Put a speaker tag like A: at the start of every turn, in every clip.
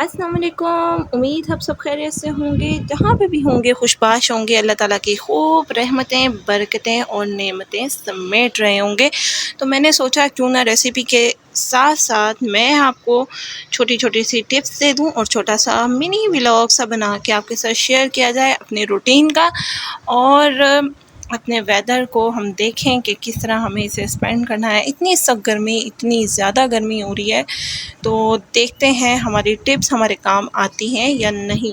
A: अस्सलाम वालेकुम। उम्मीद आप सब खैरियत से होंगे, जहाँ पे भी होंगे खुशबाश होंगे। अल्लाह ताला की खूब रहमतें, बरकतें और नेमतें समेट रहे होंगे। तो मैंने सोचा क्यों ना रेसिपी के साथ साथ मैं आपको छोटी-छोटी सी टिप्स दे दूँ और छोटा-सा मिनी व्लॉग सा बना के आपके साथ शेयर किया जाए अपने रूटीन का, और अपने वेदर को हम देखें कि किस तरह हमें इसे स्पेंड करना है। इतनी सख्त गर्मी, इतनी ज़्यादा गर्मी हो रही है, तो देखते हैं हमारी टिप्स हमारे काम आती हैं या नहीं।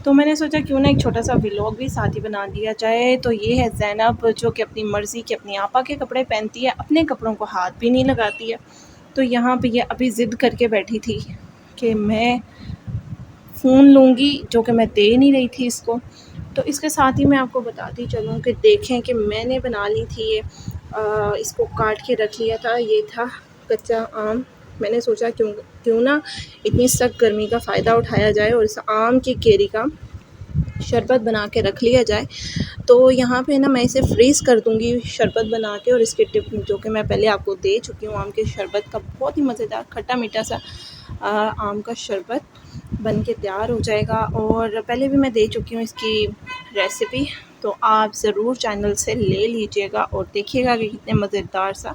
A: तो मैंने सोचा क्यों ना एक छोटा सा व्लॉग भी साथ ही बना दिया जाए। तो ये है ज़ैनब, जो कि अपनी मर्ज़ी के अपनी आपा के कपड़े पहनती है, अपने कपड़ों को हाथ भी नहीं लगाती है। तो यहाँ पे ये अभी ज़िद करके बैठी थी कि मैं फ़ोन लूँगी, जो कि मैं दे नहीं रही थी इसको। तो इसके साथ ही मैं आपको बताती चलूँ कि देखें कि मैंने बना ली थी ये, इसको काट के रख लिया था। ये था कच्चा आम। मैंने सोचा क्यों क्यों ना इतनी सख्त गर्मी का फ़ायदा उठाया जाए और इस आम की केरी का शरबत बना के रख लिया जाए। तो यहाँ पे ना मैं इसे फ्रीज़ कर दूँगी शरबत बना के, और इसके टिप जो कि मैं पहले आपको दे चुकी हूँ। आम के शरबत का बहुत ही मज़ेदार खट्टा मीठा सा आम का शरबत बन के तैयार हो जाएगा, और पहले भी मैं दे चुकी हूँ इसकी रेसिपी। तो आप ज़रूर चैनल से ले लीजिएगा और देखिएगा कि कितने मज़ेदार सा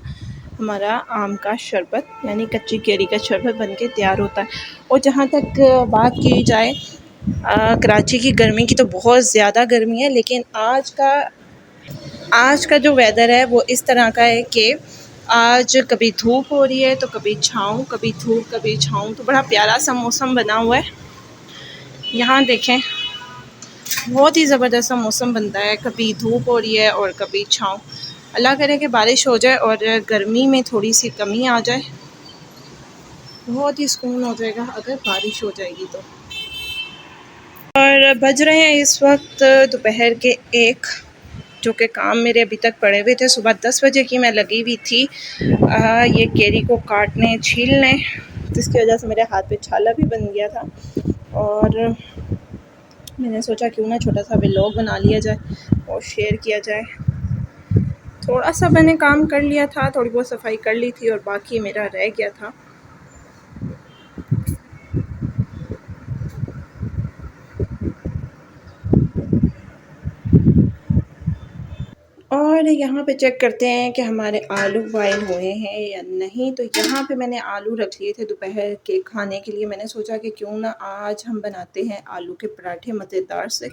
A: हमारा आम का शरबत यानी कच्ची केरी का शरबत बन के तैयार होता है। और जहाँ तक बात की जाए कराची की गर्मी की, तो बहुत ज़्यादा गर्मी है, लेकिन आज का जो वेदर है वो इस तरह का है कि आज कभी धूप हो रही है तो कभी छाँव, कभी धूप कभी छाँव। तो बड़ा प्यारा सा मौसम बना हुआ है। यहाँ देखें, बहुत ही ज़बरदस्त सा मौसम बनता है, कभी धूप हो रही है और कभी छाँव। अल्लाह करे कि बारिश हो जाए और गर्मी में थोड़ी सी कमी आ जाए। बहुत ही सुकून हो जाएगा अगर बारिश हो जाएगी तो। और बज रहे हैं इस वक्त दोपहर के 1, जो कि काम मेरे अभी तक पड़े हुए थे। सुबह 10 बजे की मैं लगी हुई थी ये केरी को काटने छीलने, जिसकी वजह से मेरे हाथ पे छाला भी बन गया था। और मैंने सोचा क्यों ना छोटा सा व्लॉग बना लिया जाए और शेयर किया जाए। थोड़ा सा मैंने काम कर लिया था, थोड़ी बहुत सफाई कर ली थी और बाकी मेरा रह गया था। और यहाँ पे चेक करते हैं कि हमारे आलू बॉयल हुए हैं या नहीं। तो यहाँ पे मैंने आलू रख लिए थे दोपहर के खाने के लिए। मैंने सोचा कि क्यों ना आज हम बनाते हैं आलू के पराठे मज़ेदार से।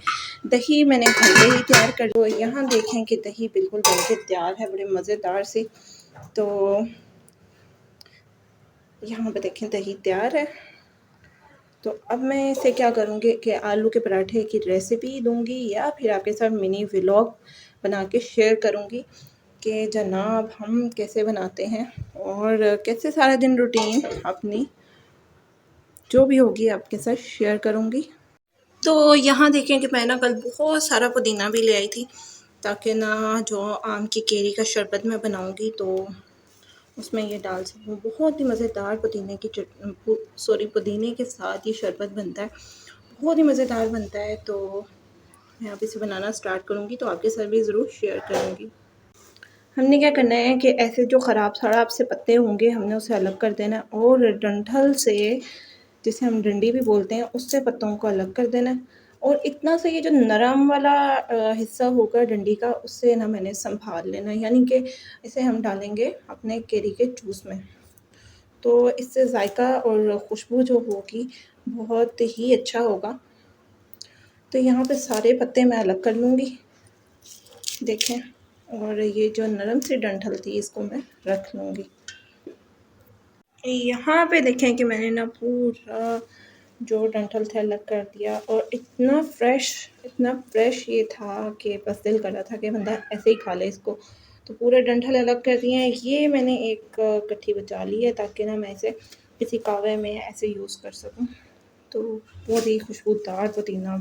A: दही मैंने घर पे ही तैयार कर, तो यहाँ देखें कि दही बिल्कुल बन के तैयार है, बड़े मज़ेदार से। तो यहाँ पे देखें दही तैयार है। तो अब मैं इसे क्या करूँगी कि आलू के पराठे की रेसिपी दूँगी या फिर आपके साथ मिनी व्लॉग बना के शेयर करूँगी कि जनाब हम कैसे बनाते हैं और कैसे सारा दिन रूटीन अपनी जो भी होगी आपके साथ शेयर करूँगी। तो यहाँ देखें कि मैं ना कल बहुत सारा पुदीना भी ले आई थी, ताकि ना जो आम की केरी का शरबत मैं बनाऊँगी तो उसमें ये डाल सकूँ। बहुत ही मज़ेदार पुदीने के साथ ये शरबत बनता है, बहुत ही मज़ेदार बनता है। तो मैं अब इसे बनाना स्टार्ट करूँगी तो आपके साथ भी ज़रूर शेयर करूँगी। हमने क्या करना है कि ऐसे जो ख़राब सराब से पत्ते होंगे हमने उसे अलग कर देना है, और डंठल से, जिसे हम डंडी भी बोलते हैं, उससे पत्तों को अलग कर देना है। और इतना सा ये जो नरम वाला हिस्सा होगा डंडी का, उससे ना मैंने संभाल लेना है, यानी कि इसे हम डालेंगे अपने केरी के जूस में। तो इससे जायका और खुशबू जो होगी बहुत ही अच्छा होगा। तो यहाँ पे सारे पत्ते मैं अलग कर लूँगी, देखें। और ये जो नरम सी डंठल थी इसको मैं रख लूँगी। यहाँ पे देखें कि मैंने ना पूरा जो डंठल था अलग कर दिया, और इतना फ्रेश ये था कि बस दिल कर रहा था कि बंदा ऐसे ही खा ले इसको। तो पूरे डंठल अलग कर दिए हैं। ये मैंने एक कट्ठी बचा ली है ताकि ना मैं इसे किसी कावे में ऐसे यूज़ कर सकूं। तो बहुत ही खुशबूदार पुदीना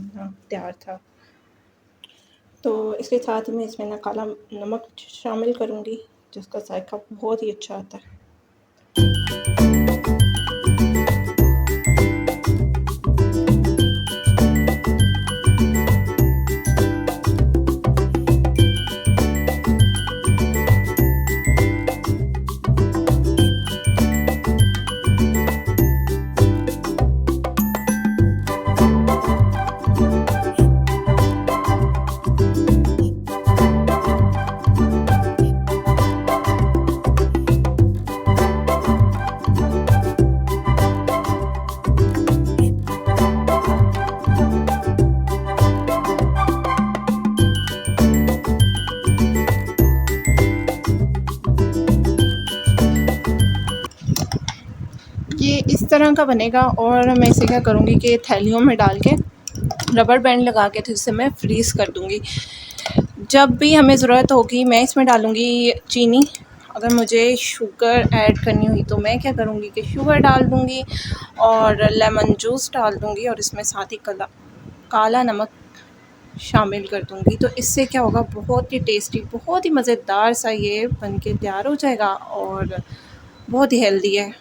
A: तैयार था। तो इसके साथ में इसमें ना काला नमक शामिल करूँगी, जिसका जायका बहुत ही अच्छा आता है। तरह का बनेगा। और मैं इसे क्या करूँगी कि थैलियों में डाल के रबर बैंड लगा के तो इसे मैं फ्रीज़ कर दूँगी। जब भी हमें ज़रूरत होगी मैं इसमें डालूँगी चीनी। अगर मुझे शुगर ऐड करनी हुई तो मैं क्या करूँगी कि शुगर डाल दूँगी और लेमन जूस डाल दूँगी और इसमें साथ ही काला नमक शामिल कर दूँगी। तो इससे क्या होगा, बहुत ही टेस्टी, बहुत ही मज़ेदार सा ये बन के तैयार हो जाएगा और बहुत ही हेल्दी है।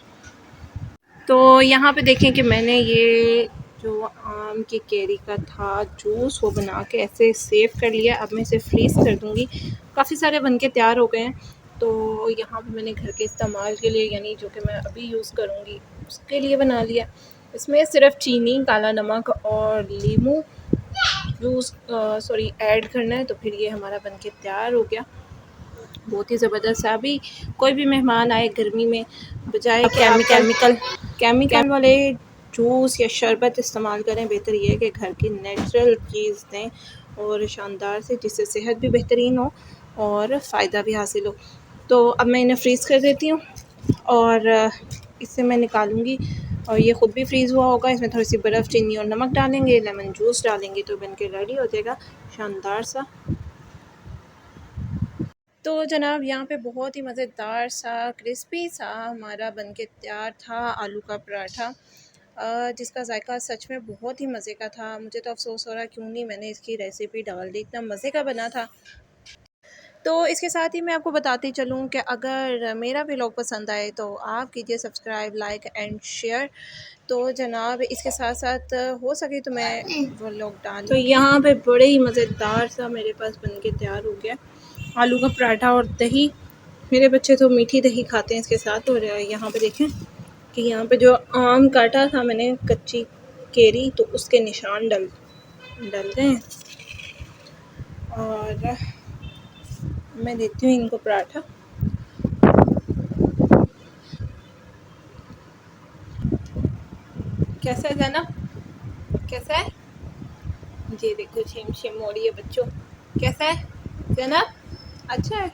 A: तो यहाँ पे देखें कि मैंने ये जो आम की कैरी का था जूस वो बना के ऐसे सेव कर लिया। अब मैं इसे फ्रीज़ कर दूँगी। काफ़ी सारे बन के तैयार हो गए हैं। तो यहाँ पे मैंने घर के इस्तेमाल के लिए, यानी जो कि मैं अभी यूज़ करूँगी उसके लिए बना लिया। इसमें सिर्फ चीनी, काला नमक और नींबू ऐड करना है। तो फिर ये हमारा बन के तैयार हो गया। बहुत ही ज़बरदस्त है। अभी कोई भी मेहमान आए गर्मी में, बजाय केमिकल वाले जूस या शरबत इस्तेमाल करें, बेहतर ये है कि घर की नेचुरल चीज़ दें और शानदार से, जिससे सेहत भी बेहतरीन हो और फ़ायदा भी हासिल हो। तो अब मैं इन्हें फ्रीज़ कर देती हूँ और इससे मैं निकालूँगी और ये ख़ुद भी फ्रीज़ हुआ होगा। इसमें थोड़ी सी बर्फ़, चीनी और नमक डालेंगे, लेमन जूस डालेंगे तो बन के रेडी हो जाएगा शानदार सा। तो जनाब यहाँ पे बहुत ही मज़ेदार सा क्रिस्पी सा हमारा बनके तैयार था आलू का पराठा, जिसका जायका सच में बहुत ही मज़े का था। मुझे तो अफ़सोस हो रहा क्यों नहीं मैंने इसकी रेसिपी डाल दी, इतना मज़े का बना था। तो इसके साथ ही मैं आपको बताती चलूँ कि अगर मेरा व्लॉग पसंद आए तो आप कीजिए सब्सक्राइब, लाइक एंड शेयर। तो जनाब इसके साथ साथ हो सके तो मैं व्लॉग डाल। तो यहाँ पे बड़े ही मज़ेदार सा मेरे पास बन के तैयार हो गया आलू का पराठा और दही। मेरे बच्चे तो मीठी दही खाते हैं इसके साथ। और यहाँ पे देखें कि यहाँ पे जो आम काटा था मैंने कच्ची केरी, तो उसके निशान डल गए हैं। और मैं देती हूँ इनको पराठा। कैसा है जना, कैसा है? जी देखो छिम छिम हो रही है बच्चों। कैसा है जना? अच्छा है।